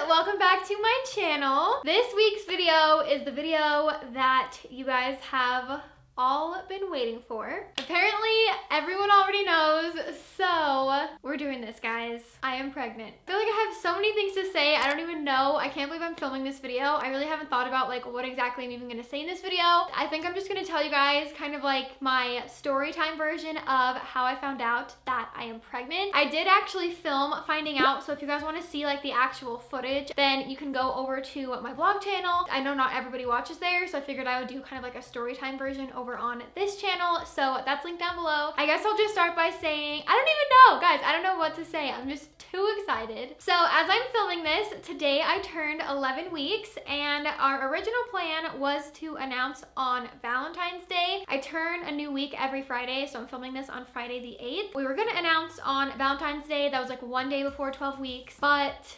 welcome back to my channel. This week's video is the video that you guys have all been waiting for. Apparently, everyone already knows, so we're doing this, guys. I am pregnant. I feel like I have so many things to say. I don't even know. I can't believe I'm filming this video. I really haven't thought about like what exactly I'm even gonna say in this video. I think I'm just gonna tell you guys kind of like my story time version of how I found out that I am pregnant. I did actually film finding out, so if you guys want to see like the actual footage, then you can go over to my vlog channel. I know not everybody watches there, so I figured I would do kind of like a story time version over on this channel, so that's linked down below. I guess I'll just start by saying, I don't even know, guys, I don't know what to say. I'm just too excited. So as I'm filming this, today I turned 11 weeks, and our original plan was to announce on Valentine's Day. I turn a new week every Friday, so I'm filming this on Friday the 8th. We were gonna announce on Valentine's Day. That was like one day before 12 weeks, but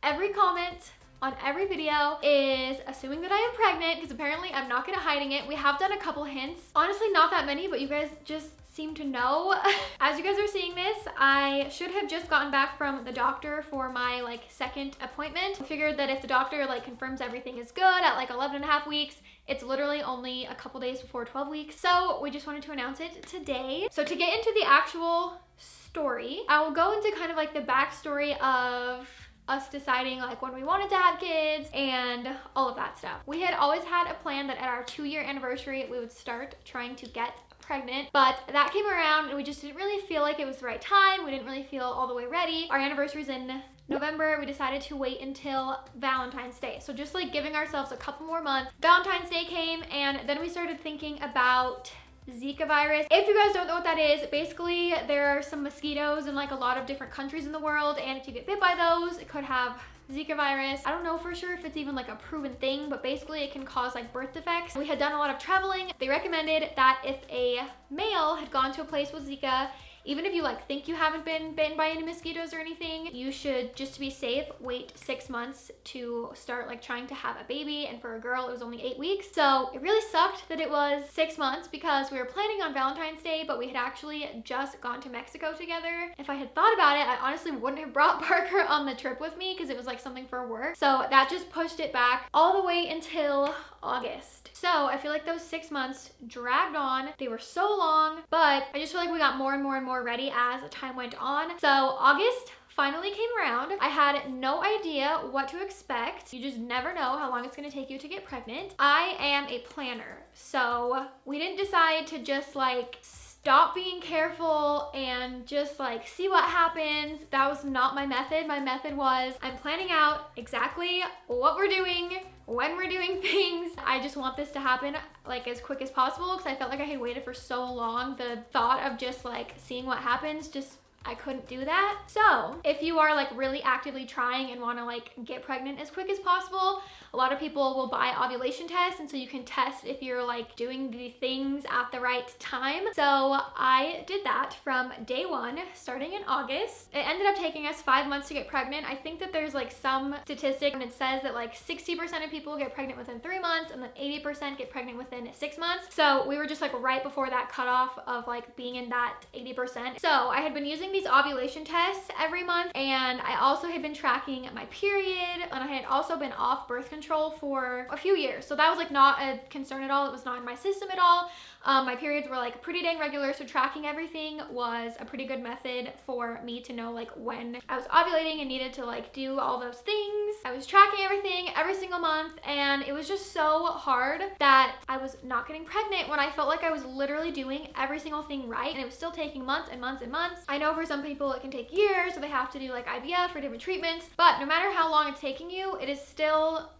every comment on every video is assuming that I am pregnant, because apparently I'm not good at hiding it. We have done a couple hints. Honestly, not that many, but you guys just seem to know. As you guys are seeing this, I should have just gotten back from the doctor for my like second appointment. I figured that if the doctor like confirms everything is good at like 11 and a half weeks, it's literally only a couple days before 12 weeks. So we just wanted to announce it today. So to get into the actual story, I will go into kind of like the backstory of us deciding like when we wanted to have kids and all of that stuff. We had always had a plan that at our 2-year anniversary, we would start trying to get pregnant, but that came around and we just didn't really feel like it was the right time. We didn't really feel all the way ready. Our anniversary's in November. We decided to wait until Valentine's Day. So just like giving ourselves a couple more months. Valentine's Day came, and then we started thinking about Zika virus. If you guys don't know what that is, basically there are some mosquitoes in like a lot of different countries in the world, and if you get bit by those, it could have Zika virus. I don't know for sure if it's even like a proven thing, but basically it can cause like birth defects. We had done a lot of traveling. They recommended that if a male had gone to a place with Zika, even if you like think you haven't been bitten by any mosquitoes or anything, you should, just to be safe, wait 6 months to start like trying to have a baby. And for a girl, it was only 8 weeks. So it really sucked that it was 6 months, because we were planning on Valentine's Day, but we had actually just gone to Mexico together. If I had thought about it, I honestly wouldn't have brought Parker on the trip with me, because it was like something for work. So that just pushed it back all the way until August. So I feel like those 6 months dragged on. They were so long, but I just feel like we got more and more and more ready as time went on. So August finally came around. I had no idea what to expect. You just never know how long it's gonna take you to get pregnant. I am a planner, so we didn't decide to just like stop being careful and just like see what happens. That was not my method. My method was, I'm planning out exactly what we're doing, when we're doing things. I just want this to happen like as quick as possible, because I felt like I had waited for so long. The thought of just like seeing what happens, just I couldn't do that. So if you are like really actively trying and want to like get pregnant as quick as possible, a lot of people will buy ovulation tests, and so you can test if you're like doing the things at the right time. So I did that from day 1, starting in August. It ended up taking us 5 months to get pregnant. I think that there's like some statistic and it says that like 60% of people get pregnant within 3 months, and then 80% get pregnant within 6 months. So we were just like right before that cutoff of like being in that 80%. So I had been using these ovulation tests every month, and I also had been tracking my period, and I had also been off birth control for a few years. So that was like not a concern at all. It was not in my system at all. My periods were like pretty dang regular, so tracking everything was a pretty good method for me to know like when I was ovulating and needed to like do all those things. I was tracking everything every single month, and it was just so hard that I was not getting pregnant when I felt like I was literally doing every single thing right, and it was still taking months and months and months. I know for some people it can take years, so they have to do like IVF or different treatments, but no matter how long it's taking you, it is still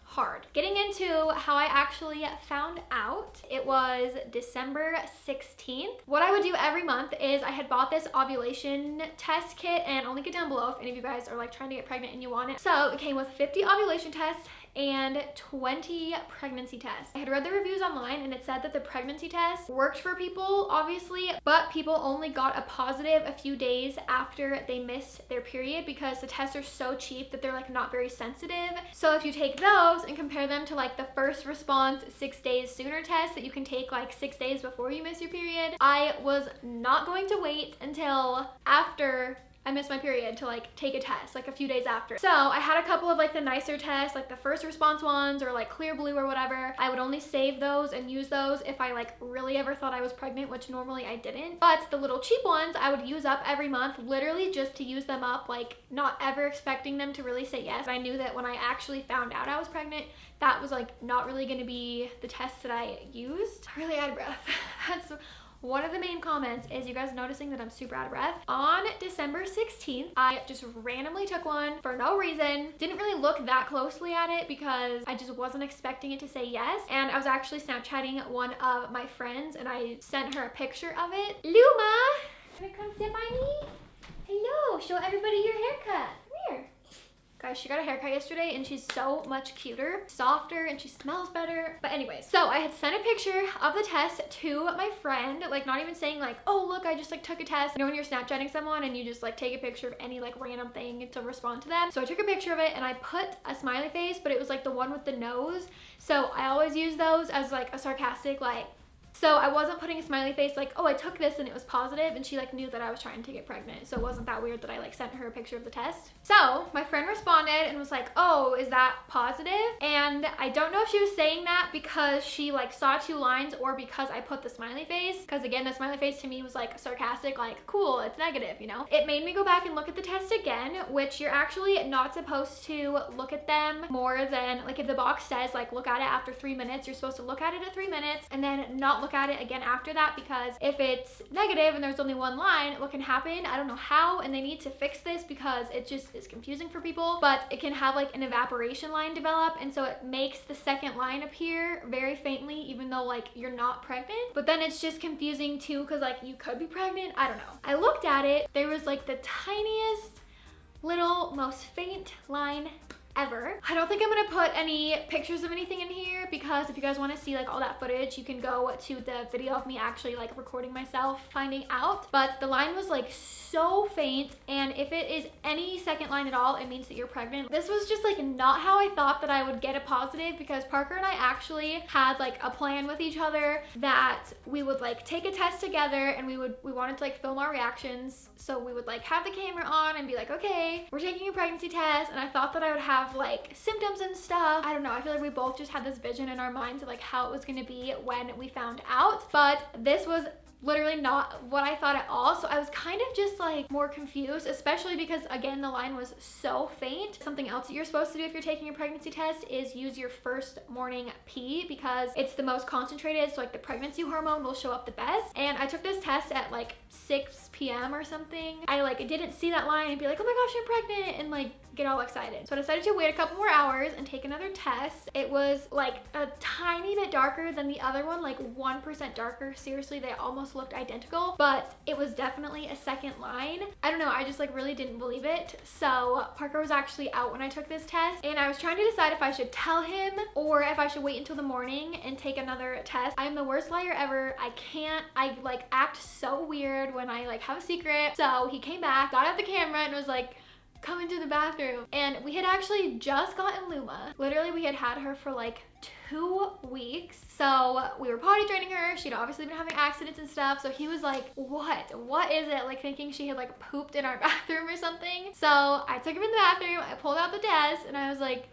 hard. Getting into how I actually found out, it was December 16th. What I would do every month is I had bought this ovulation test kit, and I'll link it down below if any of you guys are like trying to get pregnant and you want it. So it came with 50 ovulation tests and 20 pregnancy tests. I had read the reviews online, and it said that the pregnancy test worked for people, obviously, but people only got a positive a few days after they missed their period, because the tests are so cheap that they're like not very sensitive. So if you take those and compare them to like the first response 6 days sooner test that you can take like 6 days before you miss your period, I was not going to wait until after I missed my period to like take a test like a few days after. So I had a couple of like the nicer tests, like the first response ones or like clear blue or whatever. I would only save those and use those if I like really ever thought I was pregnant, which normally I didn't. But the little cheap ones I would use up every month, literally just to use them up, like not ever expecting them to really say yes. I knew that when I actually found out I was pregnant, that was like not really gonna be the test that I used. I'm really out of breath. That's one of the main comments, is you guys noticing that I'm super out of breath. On December 16th, I just randomly took one for no reason. Didn't really look that closely at it because I just wasn't expecting it to say yes. And I was actually Snapchatting one of my friends and I sent her a picture of it. Luma, wanna come sit by me? Hello, show everybody your haircut. Come here. Guys, she got a haircut yesterday and she's so much cuter, softer, and she smells better. But anyways, so I had sent a picture of the test to my friend, like not even saying like, oh look, I just like took a test. You know when you're Snapchatting someone and you just like take a picture of any like random thing to respond to them. So I took a picture of it and I put a smiley face, but it was like the one with the nose. So I always use those as like a sarcastic like, so I wasn't putting a smiley face like, oh, I took this and it was positive, and she like knew that I was trying to get pregnant. So it wasn't that weird that I like sent her a picture of the test. So my friend responded and was like, oh, is that positive? And I don't know if she was saying that because she like saw 2 lines or because I put the smiley face. Because again, the smiley face to me was like sarcastic, like cool, it's negative, you know? It made me go back and look at the test again, which you're actually not supposed to look at them more than, like if the box says like look at it after 3 minutes, you're supposed to look at it at 3 minutes and then not look at it again after that, because if it's negative and there's only 1 line, what can happen, I don't know how, and they need to fix this because it just is confusing for people, but it can have like an evaporation line develop, and so it makes the second line appear very faintly even though like you're not pregnant. But then it's just confusing too because like you could be pregnant, I don't know. I looked at it, there was like the tiniest little most faint line ever. I don't think I'm gonna put any pictures of anything in here because if you guys want to see like all that footage, you can go to the video of me actually like recording myself finding out. But the line was like so faint, and if it is any second line at all, it means that you're pregnant. This was just like not how I thought that I would get a positive, because Parker and I actually had like a plan with each other that we would like take a test together and we wanted to like film our reactions. So we would like have the camera on and be like, okay, we're taking a pregnancy test, and I thought that I would have like symptoms and stuff. I don't know, I feel like we both just had this vision in our minds of like how it was gonna be when we found out, but this was literally not what I thought at all. So I was kind of just like more confused, especially because again, the line was so faint. Something else that you're supposed to do if you're taking a pregnancy test is use your first morning pee, because it's the most concentrated, so like the pregnancy hormone will show up the best. And I took this test at like 6 p.m. or something. I like didn't see that line and be like, oh my gosh, I'm pregnant, and like get all excited. So I decided to wait a couple more hours and take another test. It was like a tiny bit darker than the other one, like 1% darker. Seriously, they almost looked identical, but it was definitely a second line. I don't know, I just like really didn't believe it. So Parker was actually out when I took this test, and I was trying to decide if I should tell him or if I should wait until the morning and take another test. I'm the worst liar ever. I like act so weird when I like have a secret. So he came back, got out the camera, and was like, come into the bathroom. And we had actually just gotten Luma. Literally, we had her for like 2 weeks. So we were potty training her. She'd obviously been having accidents and stuff. So he was like, what is it? Like thinking she had like pooped in our bathroom or something. So I took him in the bathroom. I pulled out the test and I was like,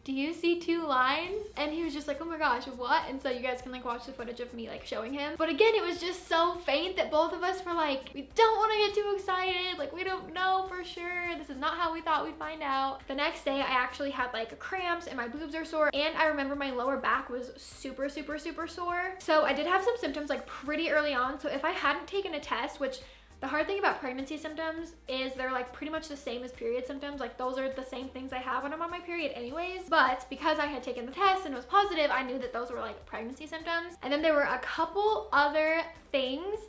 do you see 2 lines? And he was just like, oh my gosh, what? And so you guys can like watch the footage of me like showing him. But again, it was just so faint that both of us were like, we don't want to get too excited. Like we don't know for sure. This is not how we thought we'd find out. The next day I actually had like cramps and my boobs are sore. And I remember my lower back was super, super, super sore. So I did have some symptoms like pretty early on. So if I hadn't taken a test, which the hard thing about pregnancy symptoms is they're like pretty much the same as period symptoms. Like those are the same things I have when I'm on my period anyways. But because I had taken the test and it was positive, I knew that those were like pregnancy symptoms. And then there were a couple other things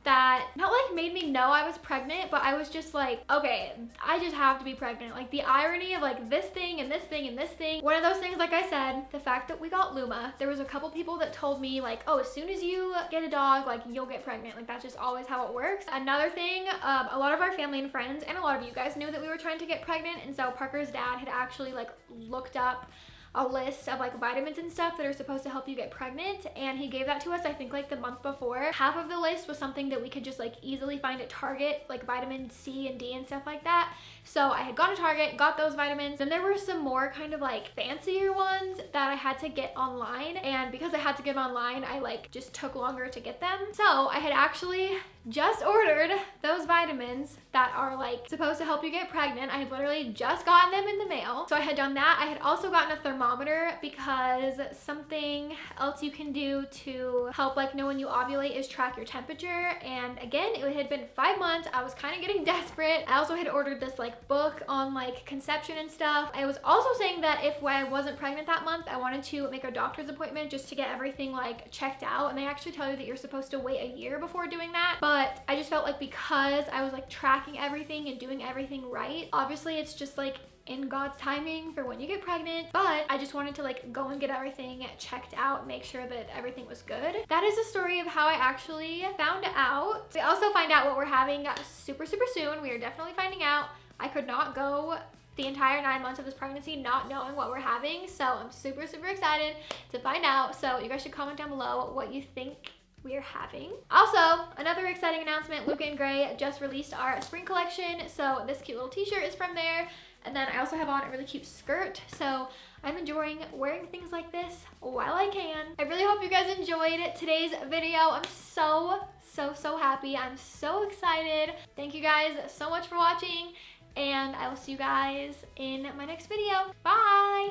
that not like made me know I was pregnant, but I was just like, okay, I just have to be pregnant. Like the irony of like this thing and this thing and this thing. One of those things, like I said, the fact that we got Luma, there was a couple people that told me like, oh, as soon as you get a dog, like you'll get pregnant. Like that's just always how it works. Another thing, a lot of our family and friends and a lot of you guys knew that we were trying to get pregnant. And so Parker's dad had actually like looked up a list of like vitamins and stuff that are supposed to help you get pregnant, and he gave that to us I think like the month before. Half of the list was something that we could just like easily find at Target, like vitamin C and D and stuff like that. So I had gone to Target, got those vitamins, and there were some more kind of like fancier ones that I had to get online, and because I had to get them online, I like just took longer to get them. So I had actually just ordered those vitamins that are like supposed to help you get pregnant. I had literally just gotten them in the mail. So I had done that. I had also gotten a thermometer because something else you can do to help like know when you ovulate is track your temperature. And again, it had been 5 months. I was kind of getting desperate. I also had ordered this like book on like conception and stuff. I was also saying that if I wasn't pregnant that month, I wanted to make a doctor's appointment just to get everything like checked out. And they actually tell you that you're supposed to wait a year before doing that. But I just felt like because I was like tracking everything and doing everything right, obviously it's just like in God's timing for when you get pregnant, but I just wanted to like go and get everything checked out, make sure that everything was good. That is the story of how I actually found out. We also find out what we're having super soon. We are definitely finding out. I could not go the entire 9 months of this pregnancy not knowing what we're having, so I'm super excited to find out. So you guys should comment down below what you think we are having. Also, another exciting announcement, Luca and Gray just released our spring collection, so this cute little t-shirt is from there, and then I also have on a really cute skirt, so I'm enjoying wearing things like this while I can. I really hope you guys enjoyed today's video. I'm so happy. I'm so excited. Thank you guys so much for watching, and I will see you guys in my next video. Bye!